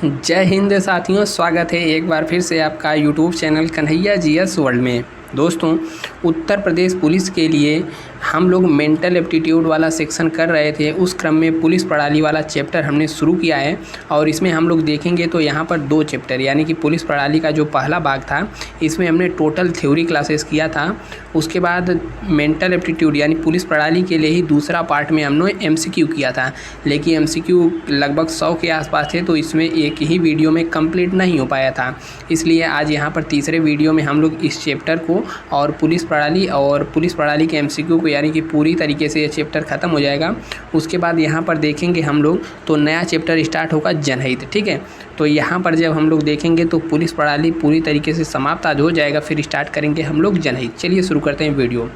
जय हिंद साथियों, स्वागत है एक बार फिर से आपका YouTube channel Kanhaiya GS world में। दोस्तों, उत्तर प्रदेश पुलिस के लिए हम लोग मेंटल एप्टीट्यूड वाला सेक्शन कर रहे थे। उस क्रम में पुलिस प्रणाली वाला चैप्टर हमने शुरू किया है और इसमें हम लोग देखेंगे तो यहाँ पर 2 चैप्टर यानी कि पुलिस प्रणाली का जो पहला भाग था इसमें हमने टोटल थ्योरी क्लासेस किया था। उसके बाद मेंटल एप्टीट्यूड यानी पुलिस प्रणाली के लिए ही दूसरा पार्ट में हमने एमसीक्यू किया था, लेकिन एमसीक्यू लगभग 100 के आसपास थे तो इसमें एक ही वीडियो में कंप्लीट नहीं हो पाया था। इसलिए आज यहाँ पर तीसरे वीडियो में हम लोग इस चैप्टर को और पुलिस प्रणाली के एमसीक्यू को यानी कि पूरी तरीके से ये चैप्टर ख़त्म हो जाएगा। उसके बाद यहाँ पर देखेंगे हम लोग तो नया चैप्टर स्टार्ट होगा जनहित। ठीक है, तो यहाँ पर जब हम लोग देखेंगे तो पुलिस प्रणाली पूरी तरीके से समाप्त आज हो जाएगा, फिर स्टार्ट करेंगे हम लोग जनहित। चलिए शुरू करते हैं वीडियो।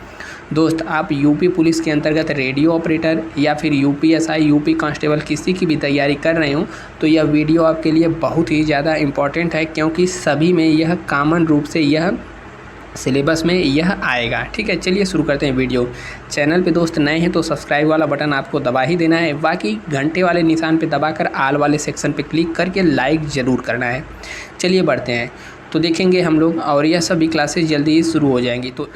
दोस्त, आप यूपी पुलिस के अंतर्गत रेडियो ऑपरेटर या फिर यूपीएसआई, यूपी कांस्टेबल किसी की भी तैयारी कर रहे हो तो यह वीडियो आपके लिए बहुत ही ज़्यादा इम्पॉर्टेंट है, क्योंकि सभी में यह कॉमन रूप से यह सिलेबस में यह आएगा। ठीक है, चलिए शुरू करते हैं वीडियो। चैनल पे दोस्त नए हैं तो सब्सक्राइब वाला बटन आपको दबा ही देना है, बाकी घंटे वाले निशान पे दबाकर आल वाले सेक्शन पे क्लिक करके लाइक ज़रूर करना है। चलिए बढ़ते हैं तो देखेंगे हम लोग, और यह सभी क्लासेस जल्दी ही शुरू हो जाएंगी। तो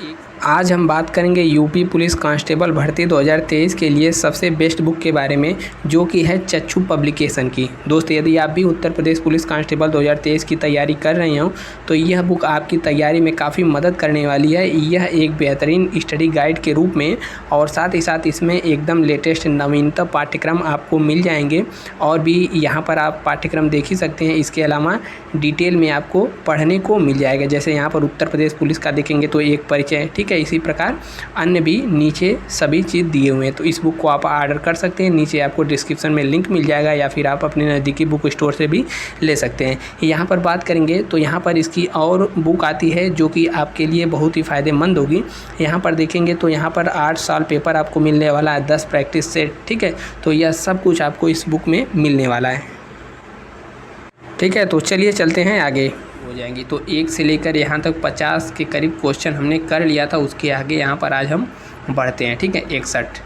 आज हम बात करेंगे यूपी पुलिस कांस्टेबल भर्ती 2023 के लिए सबसे बेस्ट बुक के बारे में, जो कि है चक्षु पब्लिकेशन की। दोस्त, यदि आप भी उत्तर प्रदेश पुलिस कांस्टेबल 2023 की तैयारी कर रहे हो तो यह बुक आपकी तैयारी में काफ़ी मदद करने वाली है। यह एक बेहतरीन स्टडी गाइड के रूप में और साथ ही साथ इसमें एकदम लेटेस्ट नवीनतम पाठ्यक्रम आपको मिल जाएंगे, और भी यहाँ पर आप पाठ्यक्रम देख ही सकते हैं। इसके अलावा डिटेल में आपको पढ़ने को मिल जाएगा। जैसे यहाँ पर उत्तर प्रदेश पुलिस का देखेंगे तो एक परिचय, ठीक है, इसी प्रकार अन्य भी नीचे सभी चीज़ दिए हुए हैं। तो इस बुक को आप ऑर्डर कर सकते हैं, नीचे आपको डिस्क्रिप्शन में लिंक मिल जाएगा, या फिर आप अपने नज़दीकी बुक स्टोर से भी ले सकते हैं। यहाँ पर बात करेंगे तो यहाँ पर इसकी और बुक आती है जो कि आपके लिए बहुत ही फ़ायदेमंद होगी। यहाँ पर देखेंगे तो यहाँ पर 8 साल पेपर आपको मिलने वाला है, 10 प्रैक्टिस सेट। ठीक है, तो यह सब कुछ आपको इस बुक में मिलने वाला है। ठीक है, तो चलिए चलते हैं आगे हो जाएंगी। तो 1 से लेकर यहाँ तक 50 के करीब क्वेश्चन हमने कर लिया था। उसके आगे यहाँ पर आज हम बढ़ते हैं। ठीक है, 61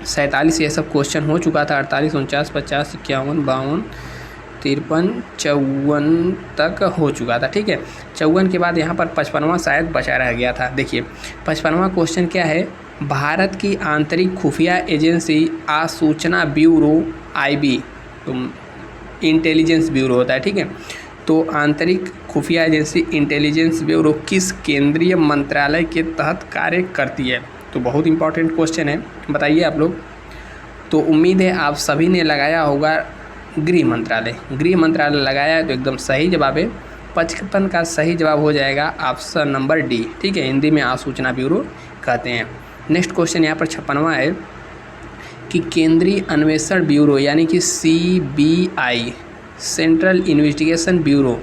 47 ये सब क्वेश्चन हो चुका था। 48 49 50 51 52 53 54 तक हो चुका था। ठीक है, 54 के बाद यहाँ पर 55वां शायद बचा रह गया था। देखिए 55वां क्वेश्चन क्या है, भारत की आंतरिक खुफिया एजेंसी आसूचना ब्यूरो IB, तो इंटेलिजेंस ब्यूरो होता है। ठीक है, तो आंतरिक खुफिया एजेंसी इंटेलिजेंस ब्यूरो किस केंद्रीय मंत्रालय के तहत कार्य करती है? तो बहुत इंपॉर्टेंट क्वेश्चन है, बताइए आप लोग। तो उम्मीद है आप सभी ने लगाया होगा गृह मंत्रालय। गृह मंत्रालय लगाया है तो एकदम सही जवाब है। 55 का सही जवाब हो जाएगा ऑप्शन नंबर डी। ठीक है, हिंदी में आसूचना ब्यूरो कहते हैं। नेक्स्ट क्वेश्चन यहाँ पर 56वां है कि केंद्रीय अन्वेषण ब्यूरो यानी कि CBI, सेंट्रल इन्वेस्टिगेशन ब्यूरो,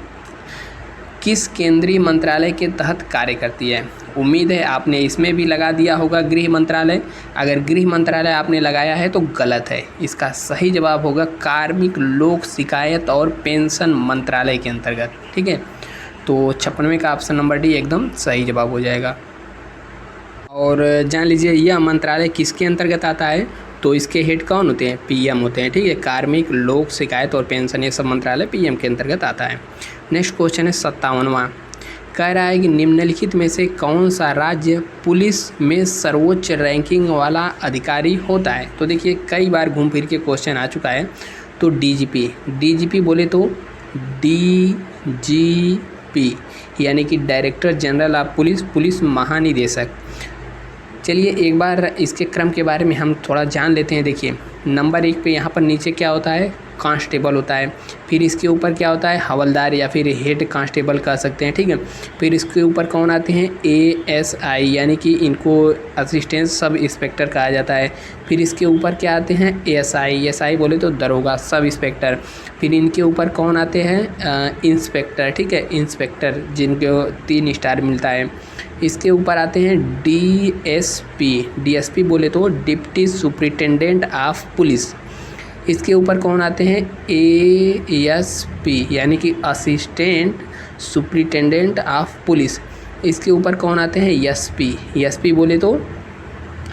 किस केंद्रीय मंत्रालय के तहत कार्य करती है? उम्मीद है आपने इसमें भी लगा दिया होगा गृह मंत्रालय। अगर गृह मंत्रालय आपने लगाया है तो गलत है, इसका सही जवाब होगा कार्मिक लोक शिकायत और पेंशन मंत्रालय के अंतर्गत। ठीक है, तो 56वें का ऑप्शन नंबर डी एकदम सही जवाब हो जाएगा। और जान लीजिए यह मंत्रालय किसके अंतर्गत आता है, तो इसके हेड कौन होते हैं? PM होते हैं। ठीक है, कार्मिक लोक शिकायत और पेंशन ये सब मंत्रालय PM के अंतर्गत आता है। नेक्स्ट क्वेश्चन है 57वां, कह रहा है कि निम्नलिखित में से कौन सा राज्य पुलिस में सर्वोच्च रैंकिंग वाला अधिकारी होता है? तो देखिए कई बार घूम फिर के क्वेश्चन आ चुका है। तो DGP बोले तो DGP यानी कि director general of police, police महानिदेशक। चलिए एक बार इसके क्रम के बारे में हम थोड़ा जान लेते हैं। देखिए नंबर 1 पे यहाँ पर नीचे क्या होता है? कांस्टेबल होता है। फिर इसके ऊपर क्या होता है? हवलदार या फिर हेड कांस्टेबल कह सकते हैं। ठीक है, फिर इसके ऊपर कौन आते हैं? ASI यानी कि इनको असिस्टेंट सब इंस्पेक्टर कहा जाता है। फिर इसके ऊपर क्या आते हैं? SI बोले तो दरोगा, सब इंस्पेक्टर। फिर इनके ऊपर कौन आते हैं? इंस्पेक्टर। ठीक है, इंस्पेक्टर जिनको 3 स्टार मिलता है। इसके ऊपर आते हैं DSP बोले तो डिप्टी सुपरिटेंडेंट ऑफ पुलिस। इसके ऊपर कौन आते हैं? ASP यानी कि असिस्टेंट सुपरिटेंडेंट ऑफ पुलिस। इसके ऊपर कौन आते हैं? SP बोले तो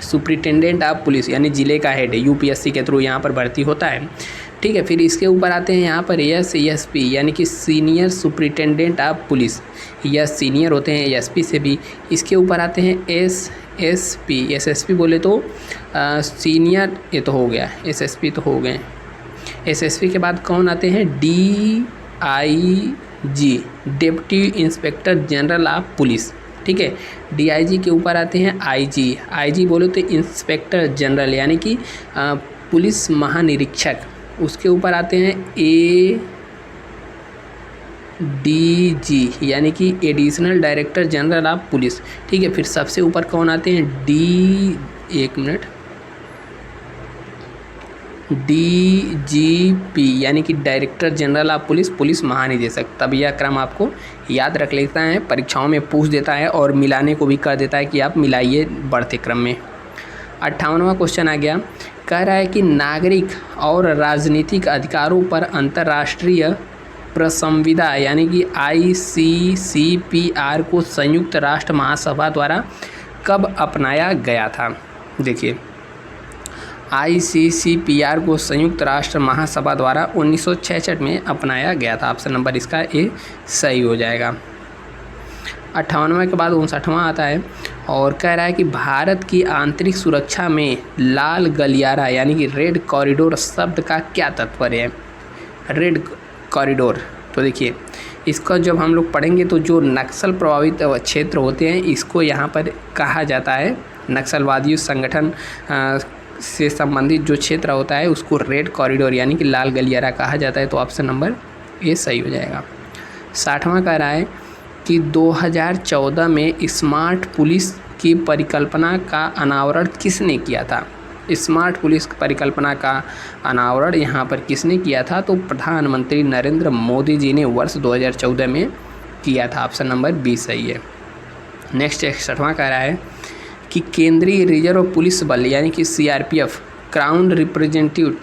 सुपरिटेंडेंट ऑफ पुलिस यानी ज़िले का हेड है, UPSC के थ्रू यहाँ पर भर्ती होता है। ठीक है। फिर इसके ऊपर आते हैं यहाँ पर SSP यानी कि सीनियर सुपरिटेंडेंट ऑफ पुलिस, या सीनियर होते हैं SP से भी। इसके ऊपर आते हैं SSP बोले तो सीनियर, ये तो हो गया, SSP तो हो गए। SSP के बाद कौन आते हैं? DIG deputy inspector general of police, ठीक है। DIG के ऊपर आते हैं IG बोले तो इंस्पेक्टर जनरल यानी कि पुलिस महानिरीक्षक। उसके ऊपर आते हैं ADG यानी कि additional director general of police, ठीक है। फिर सबसे ऊपर कौन आते हैं? DGP यानी कि director general of police, police महानिदेशक। तब यह क्रम आपको याद रख लेता है, परीक्षाओं में पूछ देता है और मिलाने को भी कर देता है कि आप मिलाइए बढ़ते क्रम में। 58वां क्वेश्चन आ गया, कह रहा है कि नागरिक और राजनीतिक अधिकारों पर अंतर्राष्ट्रीय प्रसंविदा यानी कि ICCPR को संयुक्त राष्ट्र महासभा द्वारा कब अपनाया गया था? देखिए, ICCPR को संयुक्त राष्ट्र महासभा द्वारा 1966 में अपनाया गया था। ऑप्शन नंबर इसका ए सही हो जाएगा। 58वां के बाद 59वां आता है और कह रहा है कि भारत की आंतरिक सुरक्षा में लाल गलियारा यानी कि रेड कॉरिडोर शब्द का क्या तात्पर्य है? रेड कॉरिडोर, तो देखिए इसका जब हम लोग पढ़ेंगे तो जो नक्सल प्रभावित क्षेत्र होते हैं इसको यहाँ पर कहा जाता है, नक्सलवादी संगठन से संबंधित जो क्षेत्र होता है उसको रेड कॉरिडोर यानी कि लाल गलियारा कहा जाता है। तो ऑप्शन नंबर ए सही हो जाएगा। 60वां कह रहा है कि 2014 में स्मार्ट पुलिस की परिकल्पना का अनावरण किसने किया था? स्मार्ट पुलिस परिकल्पना का अनावरण यहाँ पर किसने किया था? तो प्रधानमंत्री नरेंद्र मोदी जी ने वर्ष 2014 में किया था। ऑप्शन नंबर बी सही है। नेक्स्ट 61वां कह रहा है कि केंद्रीय रिजर्व पुलिस बल यानी कि CRPF क्राउन रिप्रेजेंटेटिव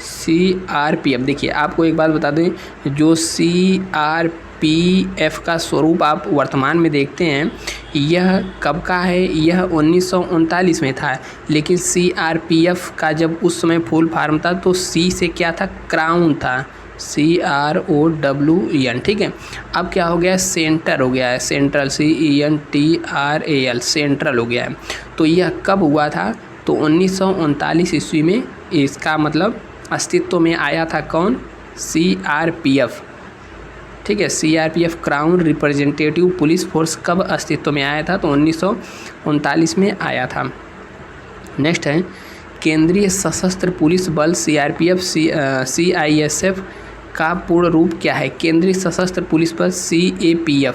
CRPF, देखिए आपको एक बात बता दें, जो CRPF का स्वरूप आप वर्तमान में देखते हैं यह कब का है? यह 1939 में था, लेकिन CRPF का जब उस समय फुल फॉर्म था तो C से क्या था? क्राउन था, CROWN, ठीक है। अब क्या हो गया? सेंटर हो गया है, सेंट्रल CENTRAL, सेंट्रल हो गया है। तो यह कब हुआ था? तो 1939 ईस्वी में इसका मतलब अस्तित्व में आया था। कौन? CRPF, ठीक है। CRPF crown representative police force कब अस्तित्व में आया था? तो 1939 में आया था। नेक्स्ट है केंद्रीय सशस्त्र पुलिस बल CRPF CISF का पूर्ण रूप क्या है? केंद्रीय सशस्त्र पुलिस बल CAPF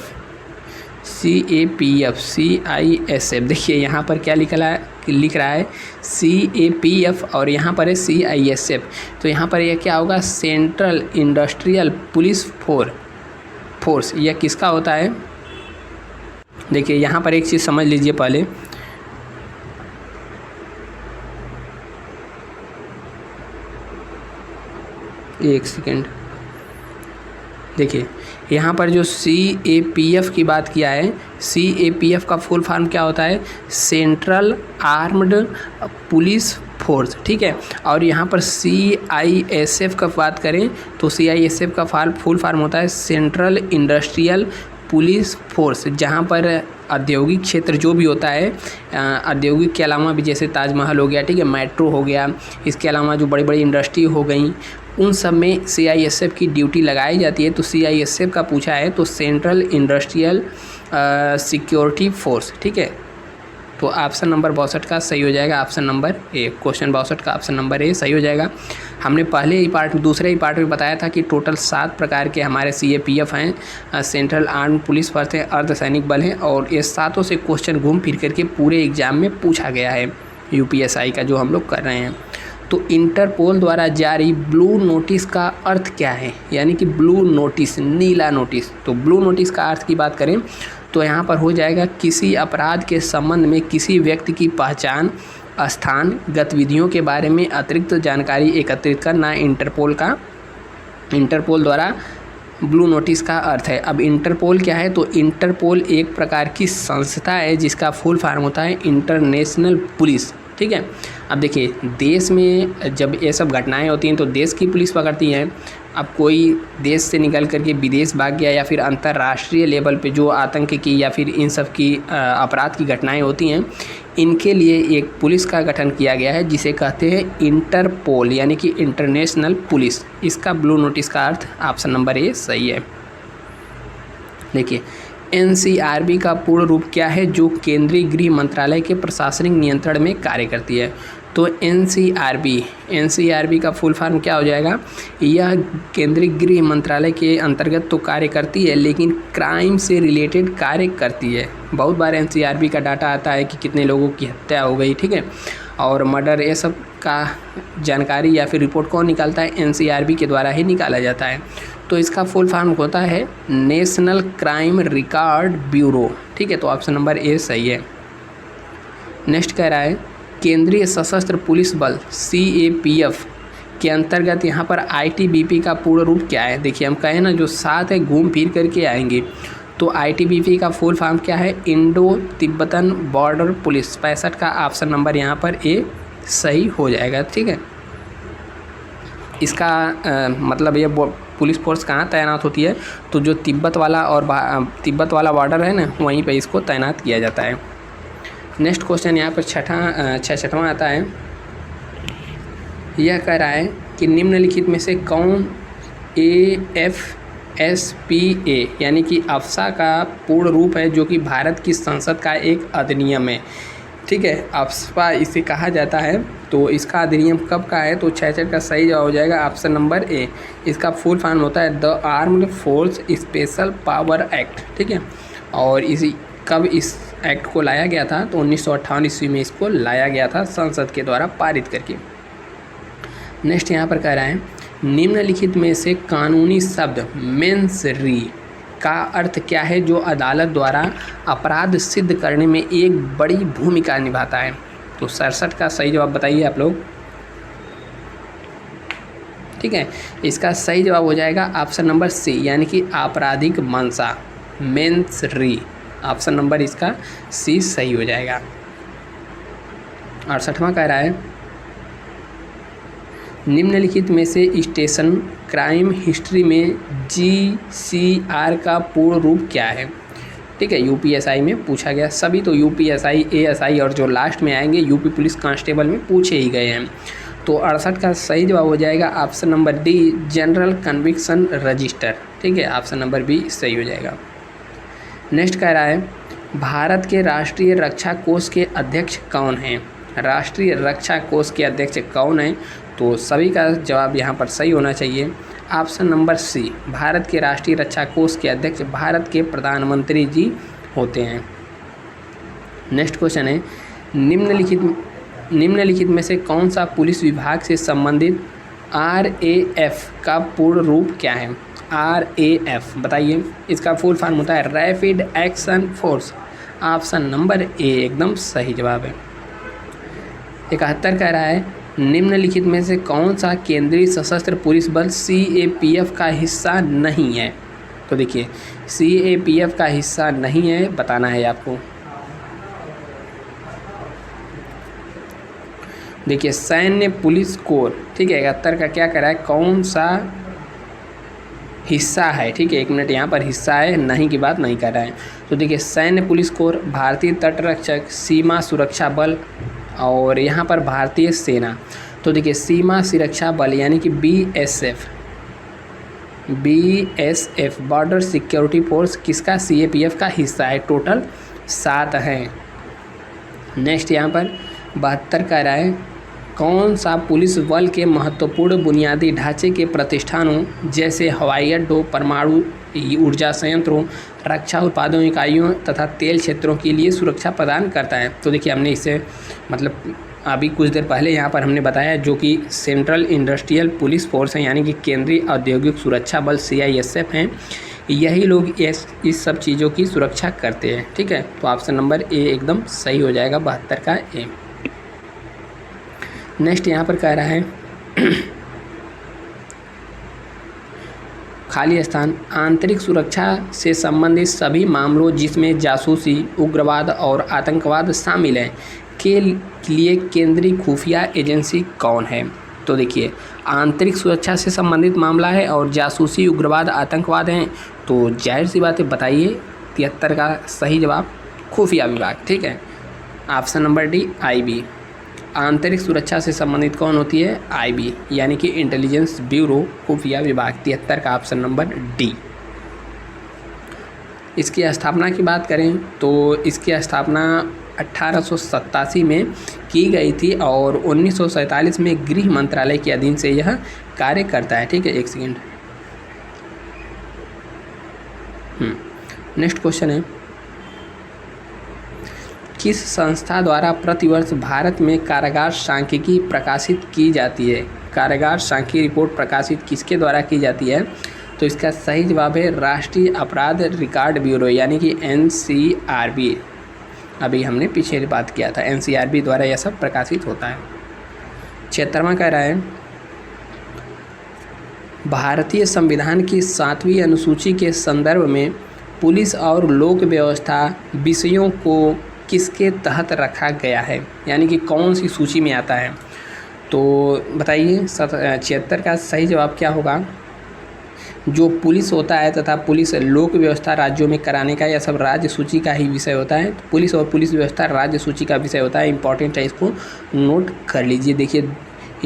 CISF, देखिए यहाँ पर क्या लिख रहा है CAPF और यहाँ पर है CISF। तो यहाँ पर यह क्या होगा? Central industrial police force. यह किसका होता है? देखिए यहाँ पर एक चीज़ समझ लीजिए पहले, एक सेकेंड, देखिए यहाँ पर जो CAPF की बात किया है, CAPF का फुल फॉर्म क्या होता है? सेंट्रल आर्म्ड पुलिस फोर्स, ठीक है। और यहाँ पर CISF का बात करें तो CISF का फुल फॉर्म होता है सेंट्रल इंडस्ट्रियल पुलिस फोर्स, जहाँ पर औद्योगिक क्षेत्र जो भी होता है, औद्योगिक के अलावा भी जैसे ताजमहल हो गया, ठीक है, मेट्रो हो गया, इसके अलावा जो बड़ी बड़ी इंडस्ट्री हो गई, उन सब में CISF की ड्यूटी लगाई जाती है। तो CISF का पूछा है तो सेंट्रल इंडस्ट्रियल सिक्योरिटी फोर्स, ठीक है। तो ऑप्शन नंबर 62 का सही हो जाएगा, ऑप्शन नंबर ए। क्वेश्चन 62 का ऑप्शन नंबर ए सही हो जाएगा। हमने दूसरे ही पार्ट में बताया था कि टोटल 7 प्रकार के हमारे CAPF हैं, सेंट्रल आर्म पुलिस फोर्स हैं, अर्धसैनिक बल हैं, और ये सातों से क्वेश्चन घूम फिर करके पूरे एग्जाम में पूछा गया है UPSI का जो हम लोग कर रहे हैं। तो इंटरपोल द्वारा जारी ब्लू नोटिस का अर्थ क्या है? यानी कि ब्लू नोटिस, नीला नोटिस। तो ब्लू नोटिस का अर्थ की बात करें तो यहाँ पर हो जाएगा किसी अपराध के संबंध में किसी व्यक्ति की पहचान, स्थान, गतिविधियों के बारे में अतिरिक्त जानकारी एकत्रित करना इंटरपोल द्वारा ब्लू नोटिस का अर्थ है। अब इंटरपोल क्या है? तो इंटरपोल एक प्रकार की संस्था है जिसका फुल फॉर्म होता है इंटरनेशनल पुलिस ठीक है। अब देखिए, देश में जब ये सब घटनाएं होती हैं तो देश की पुलिस पकड़ती है। अब कोई देश से निकल करके विदेश भाग गया या फिर अंतर्राष्ट्रीय लेवल पे जो आतंक की या फिर इन सब की अपराध की घटनाएं होती हैं, इनके लिए एक पुलिस का गठन किया गया है जिसे कहते हैं इंटरपोल, यानी कि इंटरनेशनल पुलिस। इसका ब्लू नोटिस का अर्थ ऑप्शन नंबर ए सही है। देखिए, एनसीआरबी का पूर्ण रूप क्या है, जो केंद्रीय गृह मंत्रालय के प्रशासनिक नियंत्रण में कार्य करती है। तो एनसीआरबी का फुल फॉर्म क्या हो जाएगा, यह केंद्रीय गृह मंत्रालय के अंतर्गत तो कार्य करती है लेकिन क्राइम से रिलेटेड कार्य करती है। बहुत बार एनसीआरबी का डाटा आता है कि कितने लोगों की हत्या हो गई, ठीक है, और मर्डर, ये सब का जानकारी या फिर रिपोर्ट कौन निकालता है, एनसीआरबी के द्वारा ही निकाला जाता है। तो इसका फुल फॉर्म होता है नेशनल क्राइम रिकॉर्ड ब्यूरो, ठीक है। तो ऑप्शन नंबर ए सही है। नेक्स्ट कह रहा है केंद्रीय सशस्त्र पुलिस बल CAPF के अंतर्गत यहाँ पर ITBP का पूर्ण रूप क्या है। देखिए, हम कहें ना जो साथ है घूम फिर करके आएंगे, तो ITBP का फुल फॉर्म क्या है, इंडो तिब्बतन बॉर्डर पुलिस। 65 का ऑप्शन नंबर यहाँ पर ए सही हो जाएगा, ठीक है। इसका मतलब ये पुलिस फोर्स कहाँ तैनात होती है, तो जो तिब्बत वाला बॉर्डर है ना, वहीं पे इसको तैनात किया जाता है। नेक्स्ट क्वेश्चन यहाँ पर छठवां आता है। यह कह रहा है कि निम्नलिखित में से कौन AFSPA यानी कि अफसा का पूर्ण रूप है, जो कि भारत की संसद का एक अधिनियम है, ठीक है। अफसा इसे कहा जाता है। तो इसका अधिनियम कब का है, तो 66 का सही जवाब हो जाएगा ऑप्शन नंबर ए। इसका फुल फॉर्म होता है the armed force special power act, ठीक है। और कब इस एक्ट को लाया गया था, तो 1958 ईस्वी में इसको लाया गया था संसद के द्वारा पारित करके। नेक्स्ट यहाँ पर कह रहा है निम्नलिखित में से कानूनी शब्द मेंस री का अर्थ क्या है, जो अदालत द्वारा अपराध सिद्ध करने में एक बड़ी भूमिका निभाता है। तो 67 का सही जवाब बताइए आप लोग, ठीक है। इसका सही जवाब हो जाएगा ऑप्शन नंबर सी, यानी कि आपराधिक मंशा, मेंस री। ऑप्शन नंबर इसका सी सही हो जाएगा। 68वां कह रहा है निम्नलिखित में से स्टेशन क्राइम हिस्ट्री में GCR का पूर्ण रूप क्या है, ठीक है। UPSI में पूछा गया, सभी तो UPSI, ASI और जो लास्ट में आएंगे यूपी पुलिस कांस्टेबल में पूछे ही गए हैं। तो 68 का सही जवाब हो जाएगा option number D, general conviction register, ठीक है। ऑप्शन नंबर बी सही हो जाएगा। नेक्स्ट कह रहा है भारत के राष्ट्रीय रक्षा कोष के अध्यक्ष कौन हैं। राष्ट्रीय रक्षा कोष के अध्यक्ष कौन हैं, तो सभी का जवाब यहाँ पर सही होना चाहिए। ऑप्शन नंबर सी, भारत के राष्ट्रीय रक्षा कोष के अध्यक्ष भारत के प्रधानमंत्री जी होते हैं। नेक्स्ट क्वेश्चन है निम्नलिखित में से कौन सा पुलिस विभाग से संबंधित RAF का पूर्ण रूप क्या है। RAF बताइए, इसका फुल फॉर्म होता है rapid action force. Option number A एकदम सही जवाब है। 71 कह रहा है निम्नलिखित में से कौन सा केंद्रीय सशस्त्र पुलिस बल CAPF का हिस्सा नहीं है। तो देखिए, CAPF का हिस्सा नहीं है, बताना है आपको। देखिए, सैन्य पुलिस कोर, ठीक है। 71 का क्या कह रहा है, कौन सा हिस्सा है, ठीक है। 1 मिनट, यहाँ पर हिस्सा है, नहीं की बात नहीं कर रहा है। तो देखिए, सैन्य पुलिस कोर, भारतीय तटरक्षक, सीमा सुरक्षा बल और यहाँ पर भारतीय सेना। तो देखिए, सीमा सुरक्षा बल यानी कि BSF बॉर्डर सिक्योरिटी फोर्स किसका, CAPF का हिस्सा है। टोटल 7 हैं। नेक्स्ट यहाँ पर 72 कह रहा है कौन सा पुलिस बल के महत्वपूर्ण बुनियादी ढांचे के प्रतिष्ठानों जैसे हवाई अड्डों, परमाणु ऊर्जा संयंत्रों, रक्षा उत्पादों इकाइयों तथा तेल क्षेत्रों के लिए सुरक्षा प्रदान करता है। तो देखिए, हमने इसे मतलब अभी कुछ देर पहले यहाँ पर हमने बताया, जो कि सेंट्रल इंडस्ट्रियल पुलिस फोर्स है, यानी कि केंद्रीय औद्योगिक सुरक्षा बल CISF हैं। यही लोग इस सब चीज़ों की सुरक्षा करते हैं, ठीक है। तो ऑप्शन नंबर ए एकदम सही हो जाएगा, 72 का ए। नेक्स्ट यहाँ पर कह रहा है खाली स्थान आंतरिक सुरक्षा से संबंधित सभी मामलों जिसमें जासूसी, उग्रवाद और आतंकवाद शामिल हैं के लिए केंद्रीय खुफिया एजेंसी कौन है? तो देखिए, आंतरिक सुरक्षा से संबंधित मामला है और जासूसी, उग्रवाद, आतंकवाद हैं, तो जाहिर सी बात है, बताइए 73 का सही जवाब खुफिया विभाग। ठीक है, ऑप्शन नंबर डी IB। आंतरिक सुरक्षा से संबंधित कौन होती है? IB, यानी कि इंटेलिजेंस ब्यूरो, खुफिया विभाग। 73 का ऑप्शन नंबर डी। इसकी स्थापना की बात करें तो इसकी स्थापना 1887 में की गई थी और 1947 में गृह मंत्रालय के अधीन से यह कार्य करता है। ठीक है, एक सेकेंड। नेक्स्ट क्वेश्चन है, किस संस्था द्वारा प्रतिवर्ष भारत में कारागार सांख्यिकी प्रकाशित की जाती है? कारागार सांख्यिकी रिपोर्ट प्रकाशित किसके द्वारा की जाती है? तो इसका सही जवाब है राष्ट्रीय अपराध रिकॉर्ड ब्यूरो, यानी कि NCRB। अभी हमने पीछे बात किया था, NCRB द्वारा यह सब प्रकाशित होता है। 76वां कह रहा है, भारतीय संविधान की 7वीं अनुसूची के संदर्भ में पुलिस और लोक व्यवस्था विषयों को किसके तहत रखा गया है, यानी कि कौन सी सूची में आता है? तो बताइए 76 का सही जवाब क्या होगा? जो पुलिस होता है तथा पुलिस लोक व्यवस्था राज्यों में कराने का, यह सब राज्य सूची का ही विषय होता है। पुलिस और पुलिस व्यवस्था राज्य सूची का विषय होता है। इंपॉर्टेंट है, इसको नोट कर लीजिए। देखिए,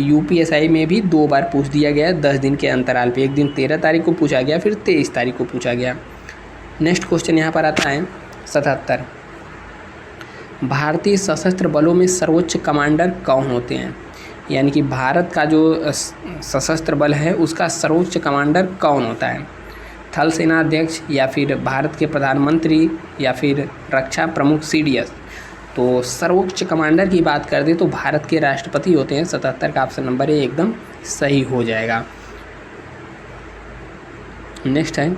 UPSI में भी 2 बार पूछ दिया गया 10 दिन के अंतराल पे। एक दिन 13 तारीख को पूछा गया, फिर 23 तारीख को पूछा गया। नेक्स्ट क्वेश्चन यहाँ पर आता है 77। भारतीय सशस्त्र बलों में सर्वोच्च कमांडर कौन होते हैं? यानी कि भारत का जो सशस्त्र बल है उसका सर्वोच्च कमांडर कौन होता है? थल सेना अध्यक्ष, या फिर भारत के प्रधानमंत्री, या फिर रक्षा प्रमुख CDS? तो सर्वोच्च कमांडर की बात कर दे तो भारत के राष्ट्रपति होते हैं। 77 का ऑप्शन नंबर ए एकदम सही हो जाएगा। नेक्स्ट है,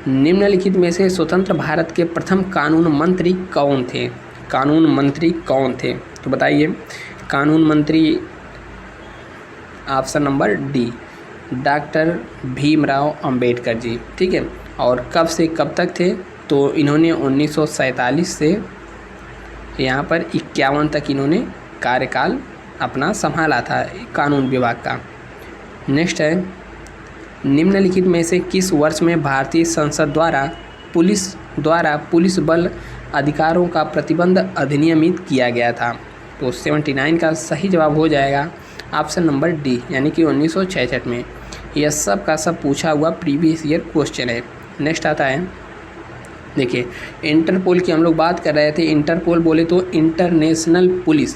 निम्नलिखित में से स्वतंत्र भारत के प्रथम कानून मंत्री कौन थे? कानून मंत्री कौन थे? तो बताइए, कानून मंत्री option number D doctor Bhimrao Ambedkar ji. ठीक है, और कब से कब तक थे? तो इन्होंने 1947 से यहाँ पर 51 तक इन्होंने कार्यकाल अपना संभाला था कानून विभाग का। नेक्स्ट है, निम्नलिखित में से किस वर्ष में भारतीय संसद द्वारा पुलिस बल अधिकारों का प्रतिबंध अधिनियमित किया गया था? तो 79 का सही जवाब हो जाएगा ऑप्शन नंबर डी, यानी कि 1966 में। यह सब का सब पूछा हुआ प्रीवियस ईयर क्वेश्चन है। नेक्स्ट आता है, देखिए, इंटरपोल की हम लोग बात कर रहे थे। इंटरपोल बोले तो इंटरनेशनल पुलिस,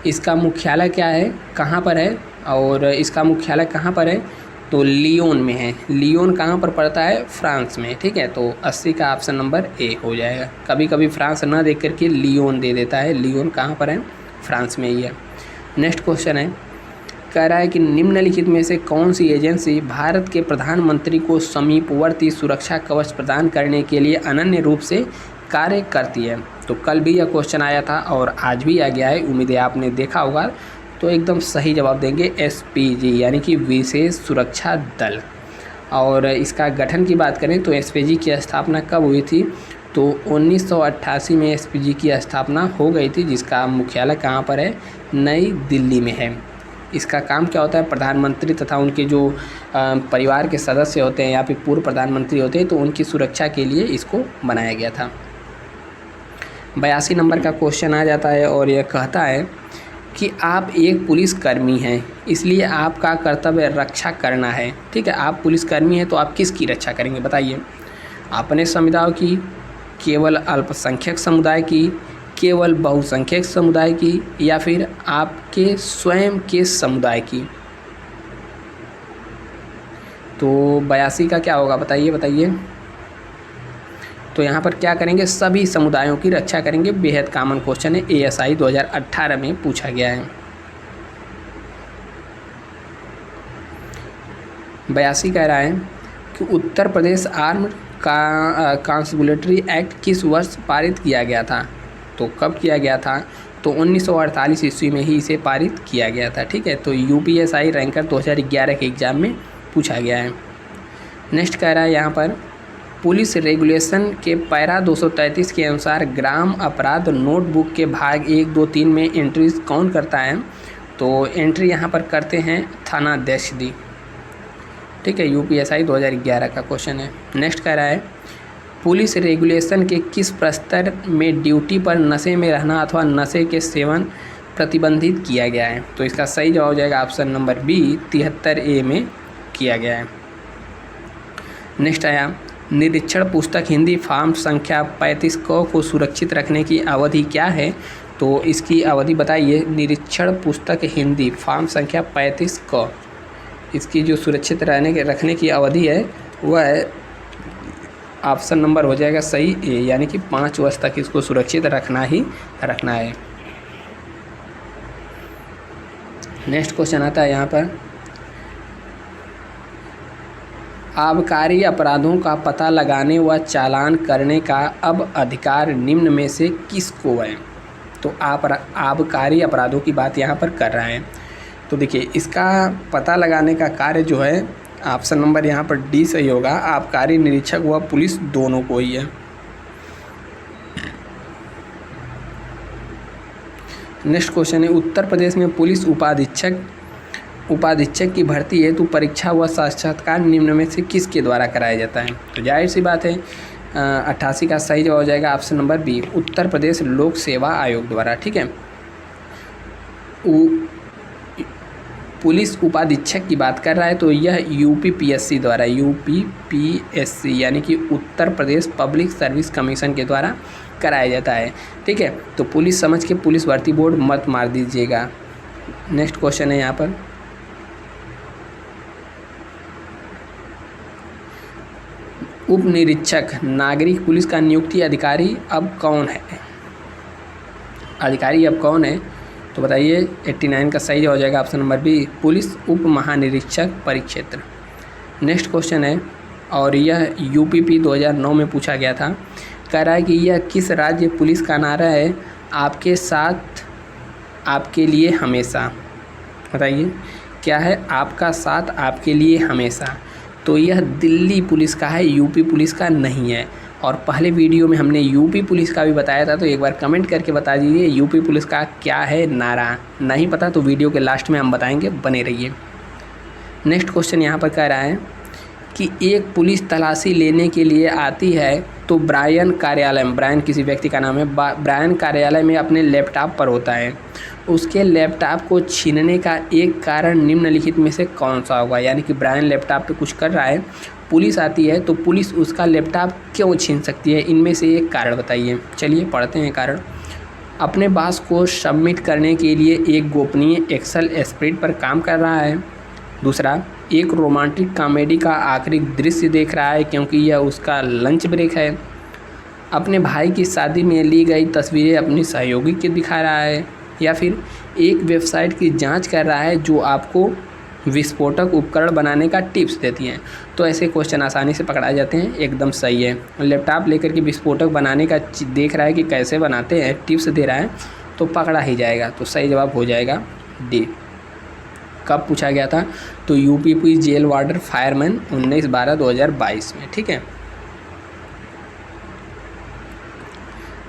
इसका मुख्यालय क्या है, कहाँ पर है, और इसका मुख्यालय कहाँ पर है? तो लियोन में है। लियोन कहाँ पर पड़ता है? फ्रांस में। ठीक है, तो 80 का ऑप्शन नंबर ए हो जाएगा। कभी कभी फ्रांस ना देख करके लियोन दे देता है। लियोन कहाँ पर है? फ्रांस में ही है। नेक्स्ट क्वेश्चन है, कह रहा है कि निम्नलिखित में से कौन सी एजेंसी भारत के प्रधानमंत्री को समीपवर्ती सुरक्षा कवच प्रदान करने के लिए अनन्य रूप से कार्य करती है? तो कल भी यह क्वेश्चन आया था और आज भी आ गया है, उम्मीद है आपने देखा होगा। तो एकदम सही जवाब देंगे SPG, यानी कि विशेष सुरक्षा दल। और इसका गठन की बात करें तो SPG की स्थापना कब हुई थी? तो 1988 में SPG की स्थापना हो गई थी, जिसका मुख्यालय कहाँ पर है? नई दिल्ली में है। इसका काम क्या होता है? प्रधानमंत्री तथा उनके जो परिवार के सदस्य होते हैं या फिर पूर्व प्रधानमंत्री होते हैं, तो उनकी सुरक्षा के लिए इसको बनाया गया था। 82 नंबर का क्वेश्चन आ जाता है और यह कहता है कि आप एक पुलिसकर्मी हैं, इसलिए आपका कर्तव्य रक्षा करना है। ठीक है, आप पुलिसकर्मी हैं तो आप किसकी रक्षा करेंगे? बताइए, अपने समुदाय की, केवल अल्पसंख्यक समुदाय की, केवल बहुसंख्यक समुदाय की, या फिर आपके स्वयं के समुदाय की? तो 82 का क्या होगा? बताइए। तो यहाँ पर क्या करेंगे? सभी समुदायों की रक्षा करेंगे। बेहद कॉमन क्वेश्चन है, ASI 2018 में पूछा गया है। 82 कह रहा है कि उत्तर प्रदेश आर्म्ड कॉन्स्टिट्यूटरी एक्ट किस वर्ष पारित किया गया था? तो कब किया गया था? तो 1948 ईस्वी में ही इसे पारित किया गया था। ठीक है, तो UPSI रैंकर 2011 के एग्ज़ाम में पूछा गया है। नेक्स्ट कह रहा है यहाँ पर पुलिस रेगुलेशन के पैरा 233 के अनुसार ग्राम अपराध नोटबुक के भाग 1, 2, 3 में एंट्रीज कौन करता है? तो एंट्री यहाँ पर करते हैं थानाध्यक्ष दी। ठीक है, यूपीएसआई 2011 का क्वेश्चन है। नेक्स्ट कह रहा है पुलिस रेगुलेशन के किस प्रस्तर में ड्यूटी पर नशे में रहना अथवा नशे के सेवन प्रतिबंधित किया गया है? तो इसका सही जवाब हो जाएगा ऑप्शन नंबर बी 73A में किया गया है। नेक्स्ट आया निरीक्षण पुस्तक हिंदी फॉर्म संख्या 35 को सुरक्षित रखने की अवधि क्या है? तो इसकी अवधि बताइए। निरीक्षण पुस्तक हिंदी फॉर्म संख्या 35 को इसकी जो सुरक्षित रखने की अवधि है वह ऑप्शन नंबर हो जाएगा सही ए, यानी कि 5 वर्ष तक इसको सुरक्षित रखना है। नेक्स्ट क्वेश्चन आता है यहाँ पर आबकारी अपराधों का पता लगाने व चालान करने का अब अधिकार निम्न में से किसको है? तो आबकारी अपराधों की बात यहाँ पर कर रहा है। तो देखिए इसका पता लगाने का कार्य जो है ऑप्शन नंबर यहाँ पर डी सही होगा। आबकारी निरीक्षक व पुलिस दोनों को ही है। नेक्स्ट क्वेश्चन है उत्तर प्रदेश में पुलिस उपाधीक्षक की भर्ती हेतु परीक्षा व साक्षात्कार निम्न में से किसके द्वारा कराया जाता है? तो जाहिर सी बात है 88 का सही जवाब हो जाएगा option number B Uttar Pradesh लोक सेवा आयोग द्वारा। ठीक है, पुलिस उपाधीक्षक की बात कर रहा है तो यह यूपीपीएससी द्वारा यूपीपीएससी यानी कि Uttar Pradesh public service commission के द्वारा कराया जाता है। ठीक है, तो पुलिस समझ के पुलिस भर्ती बोर्ड मत मार दीजिएगा। नेक्स्ट क्वेश्चन है यहाँ पर उप निरीक्षक नागरिक पुलिस का नियुक्ति अधिकारी अब कौन है? तो बताइए 89 का सही हो जाएगा ऑप्शन नंबर बी पुलिस उप महानिरीक्षक परिक्षेत्र। नेक्स्ट क्वेश्चन है और यह यूपीपी 2009 में पूछा गया था। कह रहा है कि यह किस राज्य पुलिस का नारा है? आपके साथ आपके लिए हमेशा। बताइए क्या है? आपका साथ आपके लिए हमेशा। तो यह दिल्ली पुलिस का है, यूपी पुलिस का नहीं है। और पहले वीडियो में हमने यूपी पुलिस का भी बताया था, तो एक बार कमेंट करके बता दीजिए यूपी पुलिस का क्या है नारा। नहीं पता तो वीडियो के लास्ट में हम बताएंगे, बने रहिए। नेक्स्ट क्वेश्चन यहाँ पर कह रहा है कि एक पुलिस तलाशी लेने के लिए आती है तो ब्रायन कार्यालय में, ब्रायन किसी व्यक्ति का नाम है, ब्रायन कार्यालय में अपने लैपटॉप पर होता है। उसके लैपटॉप को छीनने का एक कारण निम्नलिखित में से कौन सा होगा? यानी कि ब्रायन लैपटॉप पे कुछ कर रहा है, पुलिस आती है तो पुलिस उसका लैपटॉप क्यों छीन सकती है? इनमें से एक कारण बताइए। चलिए पढ़ते हैं कारण। अपने बॉस को सबमिट करने के लिए एक गोपनीय एक्सेल स्प्रेड पर काम कर रहा है। दूसरा, एक रोमांटिक कॉमेडी का आखिरी दृश्य देख रहा है क्योंकि यह उसका लंच ब्रेक है। अपने भाई की शादी में ली गई तस्वीरें अपनी सहयोगी को दिखा रहा है। या फिर एक वेबसाइट की जांच कर रहा है जो आपको विस्फोटक उपकरण बनाने का टिप्स देती हैं। तो ऐसे क्वेश्चन आसानी से पकड़ाए जाते हैं। एकदम सही है। लैपटॉप लेकर के विस्फोटक बनाने का देख रहा है कि कैसे बनाते हैं, टिप्स दे रहा है, तो पकड़ा ही जाएगा। तो सही जवाब हो जाएगा डी। कब पूछा गया था? तो यूपी जेल वार्डर फायरमैन 19/12/2022 में। ठीक है,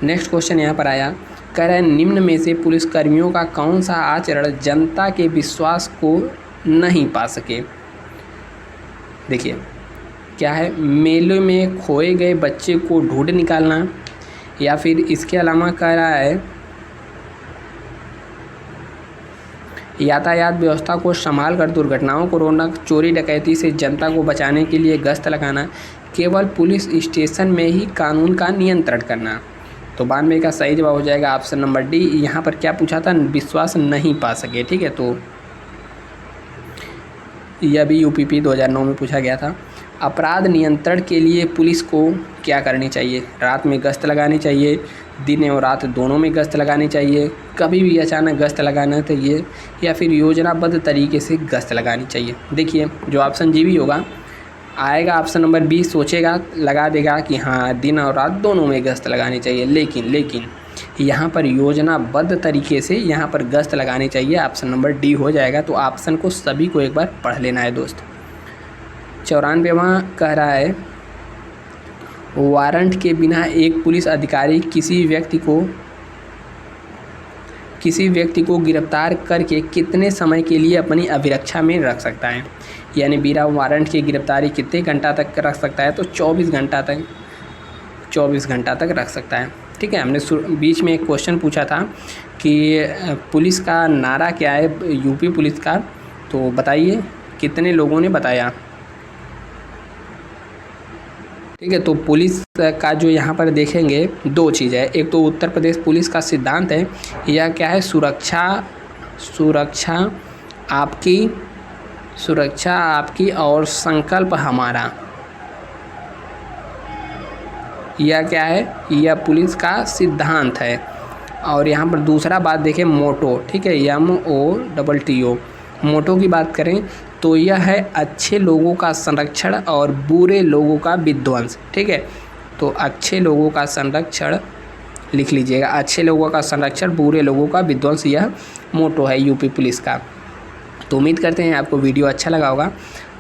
नेक्स्ट क्वेश्चन यहाँ पर आया। कह रहे हैं निम्न में से पुलिसकर्मियों का कौन सा आचरण जनता के विश्वास को नहीं पा सके? देखिए क्या है, मेले में खोए गए बच्चे को ढूंढ निकालना, या फिर इसके अलावा कह रहा है यातायात व्यवस्था को संभाल कर दुर्घटनाओं को रोकना, चोरी डकैती से जनता को बचाने के लिए गश्त लगाना, केवल पुलिस स्टेशन में ही कानून का नियंत्रण करना। तो 92 का सही जवाब हो जाएगा ऑप्शन नंबर डी। यहाँ पर क्या पूछा था? विश्वास नहीं पा सके। ठीक है, तो यह भी यूपीपी 2009 में पूछा गया था। अपराध नियंत्रण के लिए पुलिस को क्या करनी चाहिए? रात में गश्त लगानी चाहिए, दिन और रात दोनों में गश्त लगानी चाहिए, कभी भी अचानक गश्त लगाना चाहिए, या फिर योजनाबद्ध तरीके से गश्त लगानी चाहिए। देखिए जो ऑप्शन जी भी होगा आएगा ऑप्शन नंबर बी। सोचेगा, लगा देगा कि हाँ दिन और रात दोनों में गश्त लगानी चाहिए, लेकिन यहाँ पर योजनाबद्ध तरीके से यहाँ पर गश्त लगानी चाहिए। ऑप्शन नंबर डी हो जाएगा। तो ऑप्शन को सभी को एक बार पढ़ लेना है दोस्त। 94वां कह रहा है वारंट के बिना एक पुलिस अधिकारी किसी व्यक्ति को गिरफ्तार करके कितने समय के लिए अपनी अभिरक्षा में रख सकता है? यानी बिना वारंट की गिरफ्तारी कितने घंटा तक रख सकता है? तो 24 घंटा तक रख सकता है। ठीक है, हमने बीच में एक क्वेश्चन पूछा था कि पुलिस का नारा क्या है यूपी पुलिस का, तो बताइए कितने लोगों ने बताया। ठीक है, तो पुलिस का जो यहाँ पर देखेंगे दो चीज़ है, एक तो उत्तर प्रदेश पुलिस का सिद्धांत है, यह क्या है, सुरक्षा आपकी और संकल्प हमारा। यह क्या है, यह पुलिस का सिद्धांत है। और यहाँ पर दूसरा बात देखें मोटो, ठीक है, MOTO, मोटो की बात करें तो यह है अच्छे लोगों का संरक्षण और बुरे लोगों का विध्वंस। ठीक है, तो अच्छे लोगों का संरक्षण लिख लीजिएगा, अच्छे लोगों का संरक्षण, बुरे लोगों का विध्वंस, यह मोटो है यूपी पुलिस का। तो उम्मीद करते हैं आपको वीडियो अच्छा लगा होगा।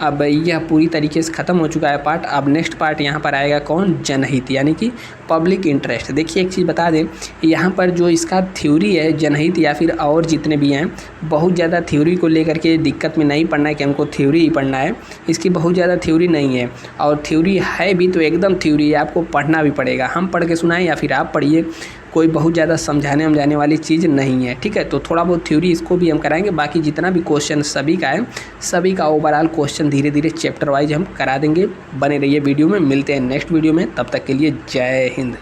अब यह पूरी तरीके से ख़त्म हो चुका है पार्ट। अब नेक्स्ट पार्ट यहाँ पर आएगा कौन, जनहित, यानी कि पब्लिक इंटरेस्ट। देखिए एक चीज़ बता दें, यहाँ पर जो इसका थ्योरी है जनहित या फिर और जितने भी हैं, बहुत ज़्यादा थ्योरी को लेकर के दिक्कत में नहीं पढ़ना है कि हमको थ्योरी ही पढ़ना है, इसकी बहुत ज़्यादा थ्योरी नहीं है। और थ्योरी है भी तो एकदम थ्योरी है, आपको पढ़ना भी पड़ेगा। हम पढ़ के सुनाएं या फिर आप पढ़िए, कोई बहुत ज़्यादा समझाने वाली चीज़ नहीं है। ठीक है, तो थोड़ा बहुत थ्योरी इसको भी हम कराएंगे, बाकी जितना भी क्वेश्चन सभी का है, सभी का ओवरऑल क्वेश्चन धीरे धीरे चैप्टर वाइज हम करा देंगे। बने रहिए वीडियो में, मिलते हैं नेक्स्ट वीडियो में, तब तक के लिए जय हिंद।